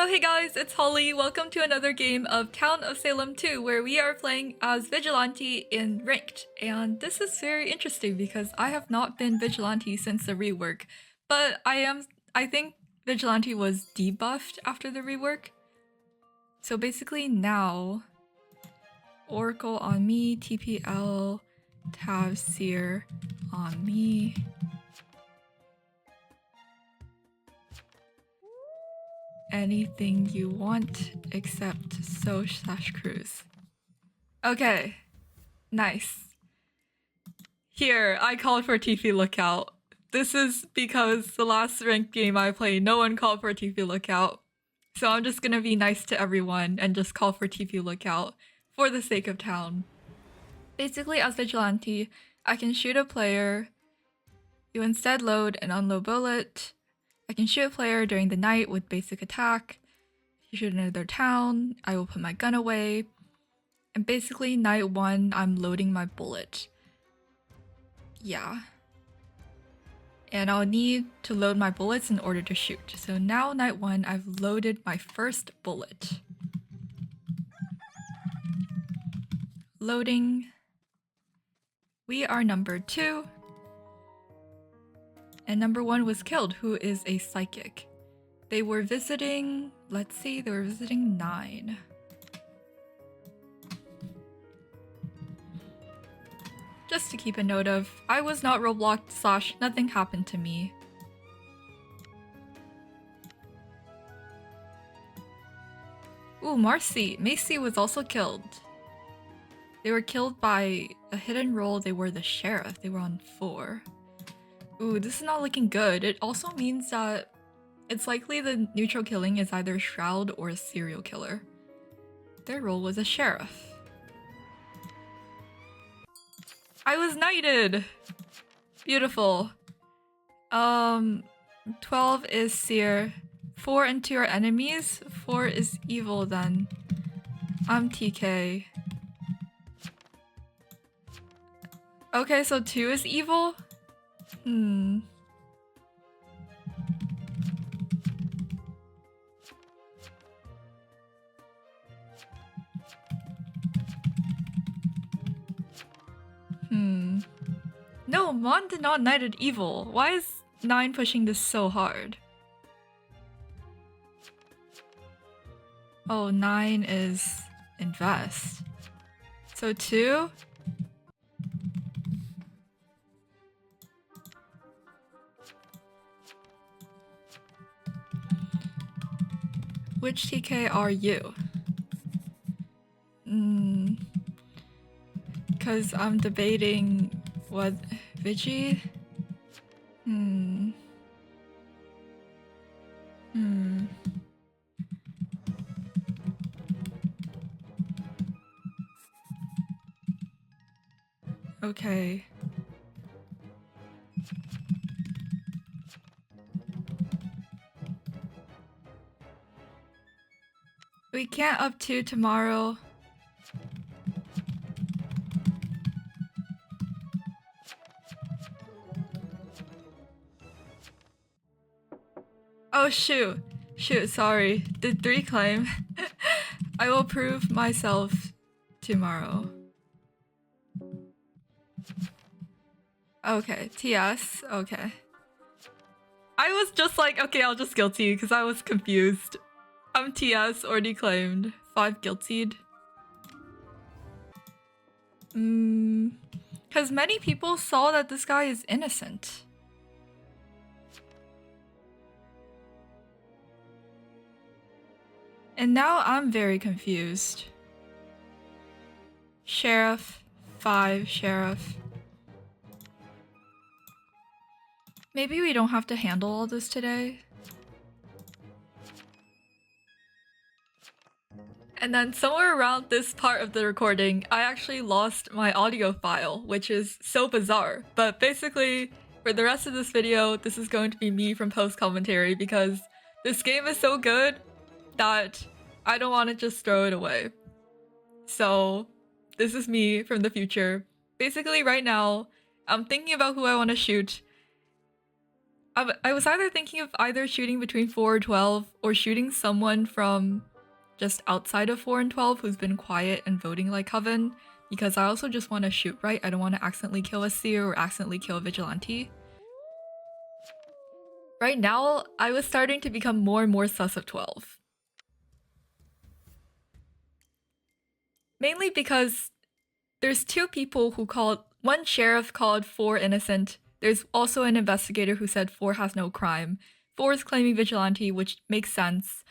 Oh hey guys, it's Holly. Welcome to another game of Town of Salem 2, where we are playing as Vigilante in Ranked. And this is very interesting because I have not been Vigilante since the rework. But I think Vigilante was debuffed after the rework. So basically now, Oracle on me, TPL, Tavsir on me. Anything you want except Soch/Cruise. Okay, nice. Here, I called for TP Lookout. This is because the last ranked game I played, no one called for TP Lookout. So I'm just gonna be nice to everyone and just call for TP Lookout for the sake of town. Basically, as Vigilante, I can shoot a player. You instead load an unload bullet. I can shoot a player during the night with basic attack. If you shoot another town, I will put my gun away. And basically, night one, I'm loading my bullet. Yeah. And I'll need to load my bullets in order to shoot. So now, night one, I've loaded my first bullet. Loading. We are number 2. And number 1 was killed, who is a psychic. They were visiting, let's see, they were visiting 9. Just to keep a note of, I was not Robloxed / nothing happened to me. Ooh, Macy was also killed. They were killed by a hidden role. They were the sheriff. They were on 4. Ooh, this is not looking good. It also means that it's likely the neutral killing is either Shroud or a serial killer. Their role was a sheriff. I was knighted! Beautiful. 12 is Seer. 4 and 2 are enemies. 4 is evil then. I'm TK. Okay, so 2 is evil? No, Mon did not knighted evil. Why is 9 pushing this so hard? Oh, 9 is invest. So 2? Which TK are you? Because I'm debating what Vigi? Okay. We can't up to tomorrow. Oh shoot, sorry. Did 3 claim? I will prove myself tomorrow. Okay, TS, okay. I was just like, okay, I'll just guilty because I was confused. I'm TS, already claimed. 5 guiltied. Because many people saw that this guy is innocent. And now I'm very confused. Sheriff, 5 sheriff. Maybe we don't have to handle all this today. And then somewhere around this part of the recording, I actually lost my audio file, which is so bizarre. But basically, for the rest of this video, this is going to be me from post-commentary because this game is so good that I don't want to just throw it away. So this is me from the future. Basically right now, I'm thinking about who I want to shoot. I was either thinking of either shooting between 4 or 12 or shooting someone from just outside of 4 and 12 who's been quiet and voting like Coven, because I also just want to shoot right. I don't want to accidentally kill a seer or accidentally kill a vigilante. Right now, I was starting to become more and more sus of 12. Mainly because there's two people who called, one sheriff called 4 innocent. There's also an investigator who said 4 has no crime. 4 is claiming vigilante, which makes sense.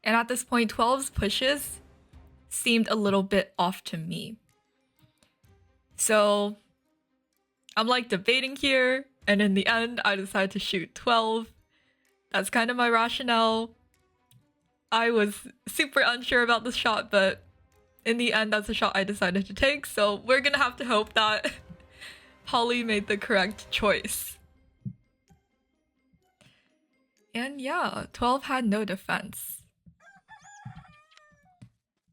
And at this point, 12's pushes seemed a little bit off to me. So I'm like debating here, and in the end, I decided to shoot 12. That's kind of my rationale. I was super unsure about this shot, but in the end, that's the shot I decided to take, so we're gonna have to hope that Holly made the correct choice. And yeah, 12 had no defense.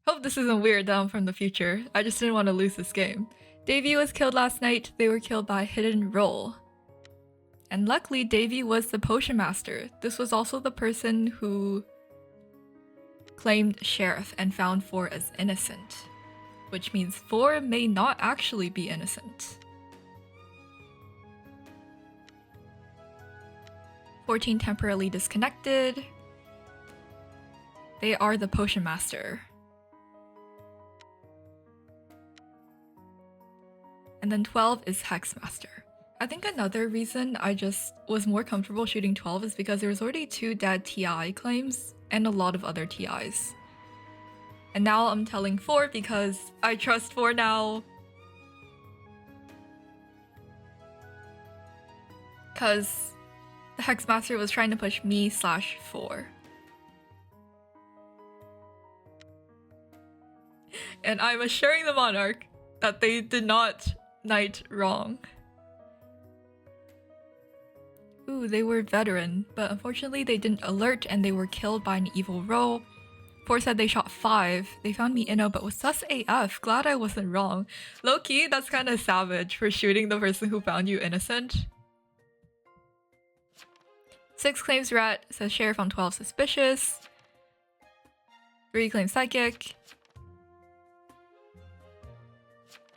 Hope this isn't weird that I'm from the future. I just didn't want to lose this game. Davy was killed last night. They were killed by a hidden roll. And luckily, Davy was the potion master. This was also the person who claimed sheriff and found 4 as innocent, which means 4 may not actually be innocent. 14 temporarily disconnected. They are the potion master. And then 12 is hex master. I think another reason I just was more comfortable shooting 12 is because there was already 2 dead TI claims and a lot of other TIs. And now I'm telling 4 because I trust 4 now. Because the Hexmaster was trying to push me / 4. And I'm assuring the Monarch that they did not knight wrong. Ooh, they were veteran, but unfortunately they didn't alert and they were killed by an evil roll. 4 said they shot 5. They found me inno, but was sus AF. Glad I wasn't wrong. Low-key, that's kind of savage for shooting the person who found you innocent. 6 claims rat, says sheriff on 12 suspicious. 3 claims psychic.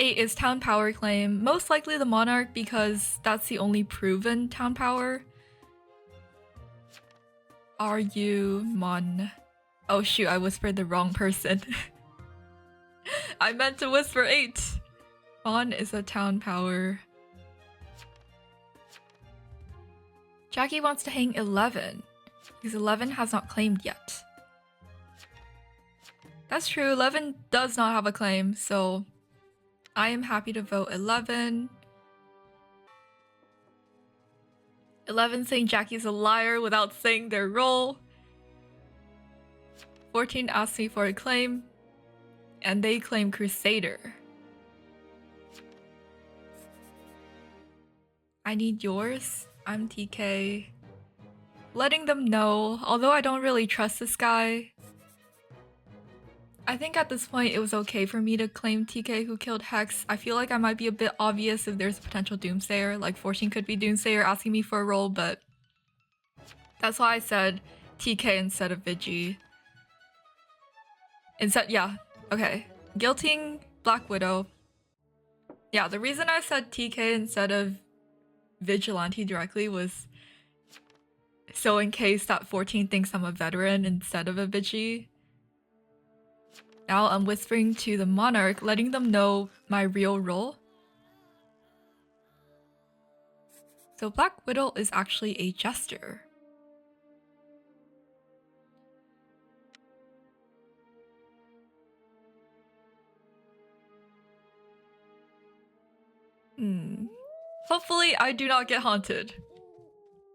8 is town power claim, most likely the Monarch because that's the only proven town power. Are you Mon? Oh shoot, I whispered the wrong person. I meant to whisper 8. Mon is a town power. Jackie wants to hang 11, because 11 has not claimed yet. That's true, 11 does not have a claim, so I am happy to vote 11. 11 saying Jackie's a liar without saying their role. 14 asked me for a claim, and they claim Crusader. I need yours. I'm TK. Letting them know, although I don't really trust this guy. I think at this point it was okay for me to claim TK who killed Hex. I feel like I might be a bit obvious if there's a potential Doomsayer, like 14 could be Doomsayer asking me for a role, but that's why I said TK instead of Vigi. Yeah, okay. Guilting Black Widow. Yeah, the reason I said TK instead of Vigilante directly was so in case that 14 thinks I'm a veteran instead of a Vigi. Now I'm whispering to the Monarch, letting them know my real role. So Black Widow is actually a jester. Hopefully I do not get haunted.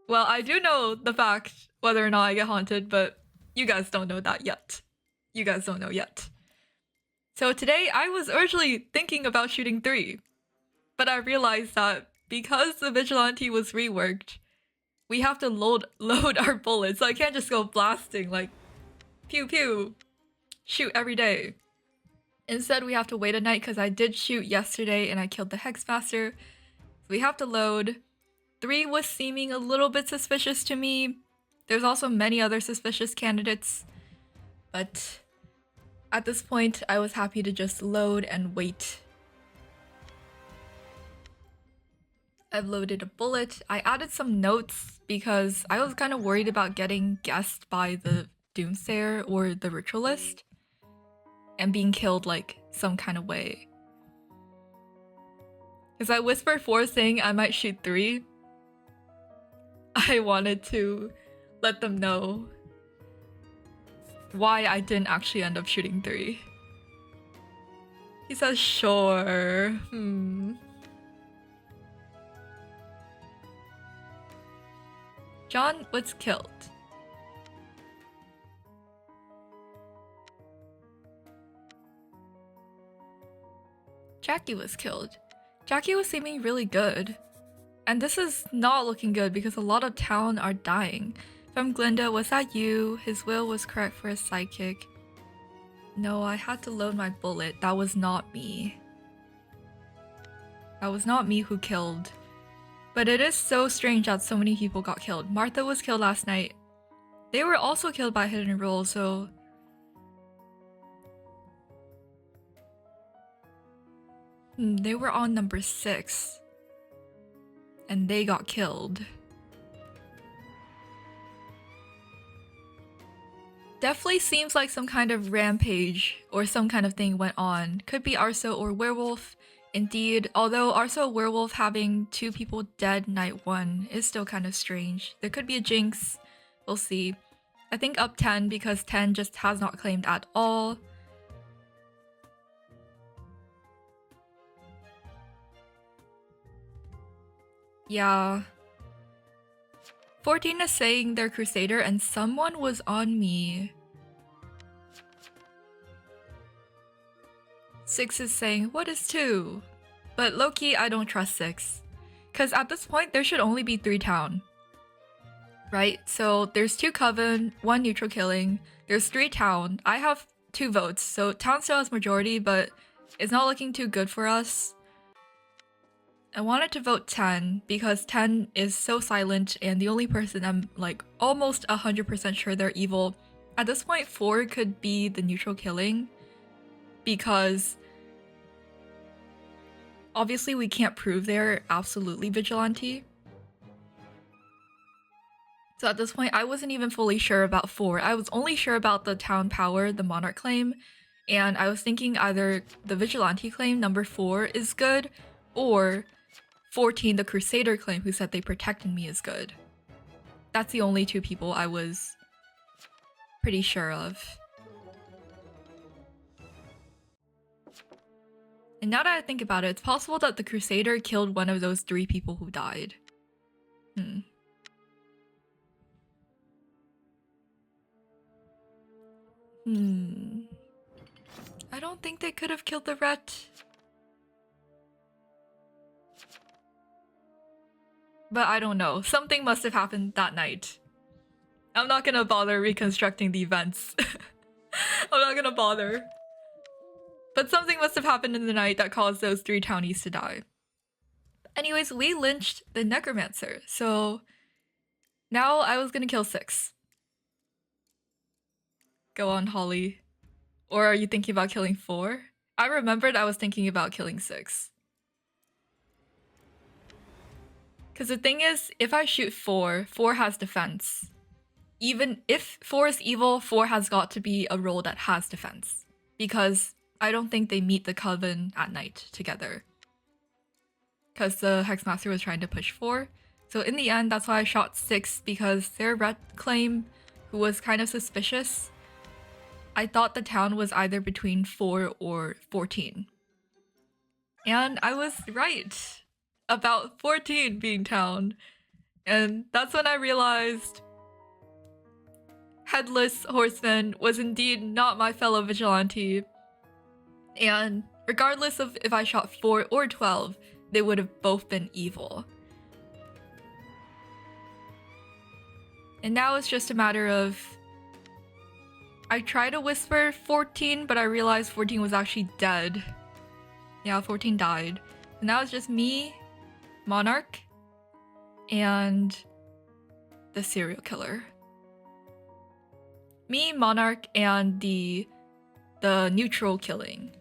Well, I do know the fact whether or not I get haunted, but you guys don't know that yet. You guys don't know yet. So today I was originally thinking about shooting 3, but I realized that because the Vigilante was reworked, we have to load our bullets, so I can't just go blasting like pew pew, shoot every day. Instead, we have to wait a night because I did shoot yesterday and I killed the Hexmaster. So we have to load. 3 was seeming a little bit suspicious to me. There's also many other suspicious candidates, but at this point, I was happy to just load and wait. I've loaded a bullet. I added some notes because I was kind of worried about getting guessed by the Doomsayer or the Ritualist and being killed like some kind of way. Because I whispered 4 saying I might shoot 3. I wanted to let them know why I didn't actually end up shooting 3. He says, sure. John was killed. Jackie was killed. Jackie was seeming really good. And this is not looking good because a lot of town are dying. From Glinda, was that you? His will was correct for a sidekick. No, I had to load my bullet. That was not me. That was not me who killed. But it is so strange that so many people got killed. Martha was killed last night. They were also killed by hidden roll, so... they were on number 6. And they got killed. Definitely seems like some kind of rampage or some kind of thing went on. Could be Arso or Werewolf. Indeed, although Arso Werewolf having 2 people dead night 1 is still kind of strange. There could be a jinx. We'll see. I think up 10 because 10 just has not claimed at all. Yeah. 14 is saying they're Crusader and someone was on me. 6 is saying, what is 2? But low-key, I don't trust 6. Because at this point, there should only be 3 town. Right? So there's 2 Coven, 1 neutral killing. There's 3 town. I have 2 votes, so town still has majority, but it's not looking too good for us. I wanted to vote 10 because 10 is so silent and the only person I'm like almost 100% sure they're evil. At this point, 4 could be the neutral killing because obviously we can't prove they're absolutely vigilante. So at this point, I wasn't even fully sure about 4. I was only sure about the town power, the Monarch claim, and I was thinking either the vigilante claim, number 4, is good, or 14, the Crusader claim who said they protected me is good. That's the only 2 people I was pretty sure of. And now that I think about it, it's possible that the Crusader killed one of those 3 people who died. I don't think they could have killed the Ret. But I don't know. Something must have happened that night. I'm not gonna bother reconstructing the events. I'm not gonna bother. But something must have happened in the night that caused those 3 townies to die. Anyways, we lynched the Necromancer, so now I was gonna kill 6. Go on, Holly. Or are you thinking about killing 4? I remembered I was thinking about killing 6. Because the thing is, if I shoot 4, 4 has defense. Even if 4 is evil, 4 has got to be a role that has defense. Because I don't think they meet the Coven at night together. Because the Hexmaster was trying to push 4. So in the end, that's why I shot 6, because their Ret claim, who was kind of suspicious, I thought the town was either between 4 or 14. And I was right about 14 being town. And that's when I realized Headless Horseman was indeed not my fellow vigilante. And regardless of if I shot 4 or 12, they would have both been evil. And now it's just a matter of... I tried to whisper 14, but I realized 14 was actually dead. Yeah, 14 died. And now it's just me, Monarch, and the serial killer. Me, Monarch, and the neutral killing.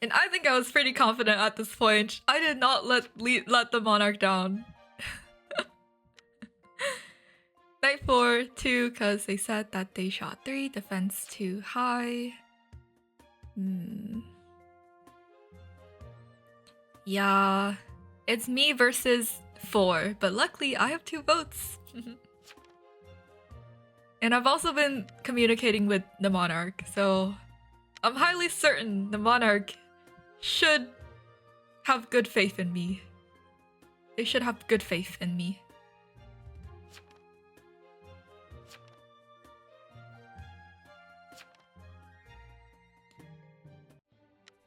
And I think I was pretty confident at this point. I did not let the Monarch down. Night 4, 2, because they said that they shot 3, defense too high. Yeah, it's me versus 4, but luckily I have 2 votes. And I've also been communicating with the Monarch, so I'm highly certain the Monarch should have good faith in me. They should have good faith in me.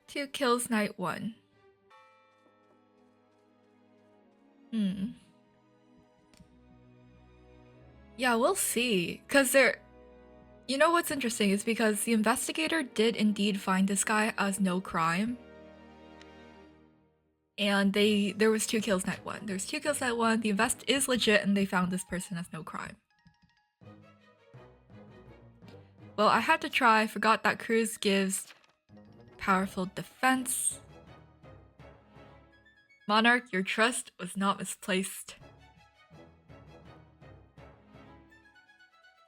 Two kills night 1. Yeah, we'll see. Cause you know what's interesting is because the investigator did indeed find this guy as no crime. And there was 2 kills night 1. There's 2 kills night 1. The invest is legit and they found this person as no crime. Well, I had to try. Forgot that Cruz gives powerful defense. Monarch, your trust was not misplaced.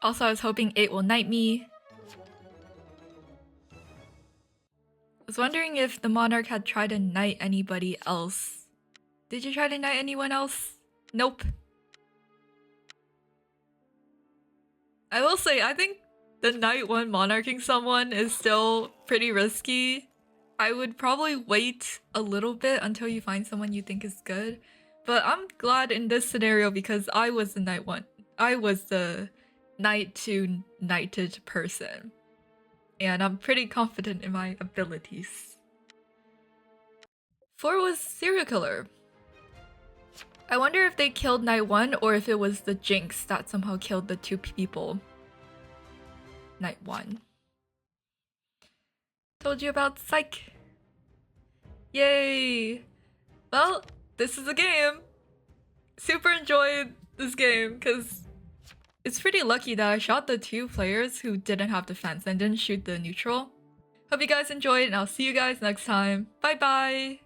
Also, I was hoping 8 will knight me. I was wondering if the Monarch had tried to knight anybody else. Did you try to knight anyone else? Nope. I will say, I think the night 1 monarching someone is still pretty risky. I would probably wait a little bit until you find someone you think is good. But I'm glad in this scenario because I was the night 1. I was the knight to knighted person. And I'm pretty confident in my abilities. 4 was serial killer. I wonder if they killed night 1 or if it was the Jinx that somehow killed the 2 people. Night 1. Told you about Psych. Yay! Well, this is a game. Super enjoyed this game because it's pretty lucky that I shot the 2 players who didn't have defense and didn't shoot the neutral. Hope you guys enjoyed and I'll see you guys next time. Bye bye!